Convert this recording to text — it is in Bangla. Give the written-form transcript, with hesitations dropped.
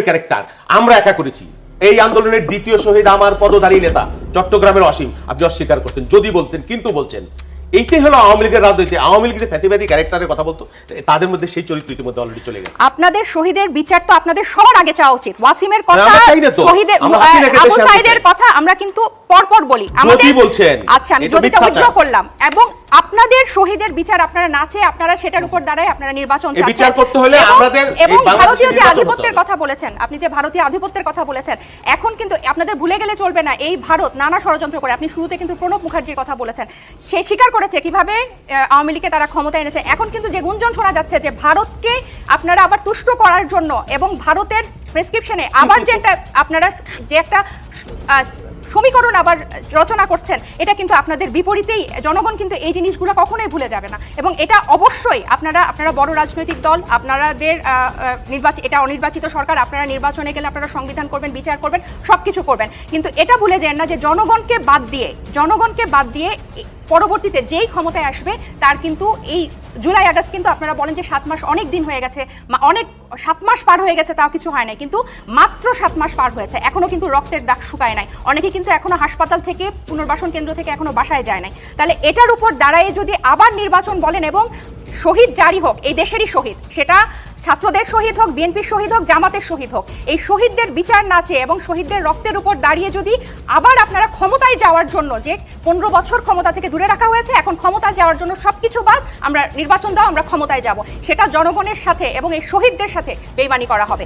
ক্যারেক্টার আমরা একা করেছি। এই আন্দোলনের দ্বিতীয় শহীদ আমার পদধারী নেতা চট্টগ্রামের অসীম, আপনি অস্বীকার করছেন, যদি বলছেন কিন্তু বলছেন। এইটাই হলো আওয়ামী লীগের রাজনীতি। আওয়ামী লীগ যে ফ্যাসিবাদী ক্যারেক্টারের কথা বলতো, তাদের মধ্যে সেই চরিত্র ইতিমধ্যে অলরেডি চলে গেছে। আপনাদের শহীদের বিচার তো আপনাদের সবার আগে চাওয়া উচিত। ওয়াসিমের কথা, শহীদের আবু সাইদের কথা আমরা কিন্তু পরপর বলি। যদি বলছেন, আচ্ছা আমি যদিটা উইথড্র করলাম, এবং আপনাদের শহীদের বিচার আপনারা না চেয়ে আপনারা সেটার উপর দাঁড়ায় আপনারা নির্বাচন চাচ্ছেন। বিচার করতে হলে আমাদের এবং ভারতীয় যে আধিপত্যের কথা বলেছেন, আপনি যে ভারতীয় আধিপত্যের কথা বলেছেন, এখন কিন্তু আপনাদের ভুলে গেলে চলবে না এই ভারত নানা ষড়যন্ত্র করে। আপনি শুরুতে কিন্তু প্রণব মুখার্জির কথা বলেছেন, সে স্বীকার করেছে কিভাবে আওয়ামী লীগকে তারা ক্ষমতা এনেছে। এখন কিন্তু যে গুঞ্জন শোনা যাচ্ছে যে ভারতকে আপনারা আবার তুষ্ট করার জন্য এবং ভারতের প্রেসক্রিপশনে আবার যে আপনারা যে একটা সমীকরণ আবার রচনা করছেন, এটা কিন্তু আপনাদের বিপরীতেই। জনগণ কিন্তু এই জিনিসগুলো কখনোই ভুলে যাবে না, এবং এটা অবশ্যই আপনারা বড় রাজনৈতিক দল, আপনাদের এটা অনির্বাচিত সরকার, আপনারা নির্বাচনে গেলে আপনারা সংবিধান করবেন, বিচার করবেন, সবকিছু করবেন, কিন্তু এটা ভুলে যান না যে জনগণকে বাদ দিয়ে পরবর্তীতে যেই ক্ষমতায় আসবে তার কিন্তু এই জুলাই আগস্ট কিন্তু আপনারা বলেন যে 7 মাস অনেক দিন হয়ে গেছে, 7 মাস পার হয়ে গেছে, তাও কিছু হয় নাই, কিন্তু মাত্র 7 মাস পার হয়েছে, এখনো কিন্তু রক্তের দাগ শুকায় নাই। অনেকে কিন্তু এখনো হাসপাতাল থেকে, পুনর্বাসন কেন্দ্র থেকে এখনো বাসায় যায় নাই। তাহলে এটার উপর দাঁড়ায় যদি আবার নির্বাচন বলেন এবং শহীদ জারি হোক, এই দেশেরই শহীদ, সেটা ছাত্রদের শহীদ হোক, বিএনপির শহীদ হোক, জামাতের শহীদ হোক, এই শহীদদের বিচার না চেয়ে এবং শহীদদের রক্তের উপর দাঁড়িয়ে যদি আবার আপনারা ক্ষমতায় যাওয়ার জন্য, যে 15 বছর ক্ষমতা থেকে দূরে রাখা হয়েছে, এখন ক্ষমতায় যাওয়ার জন্য সবকিছু বাদ, আমরা নির্বাচন দাও, আমরা ক্ষমতায় যাব, সেটা জনগণের সাথে এবং এই শহীদদের সাথে বেইমানি করা হবে।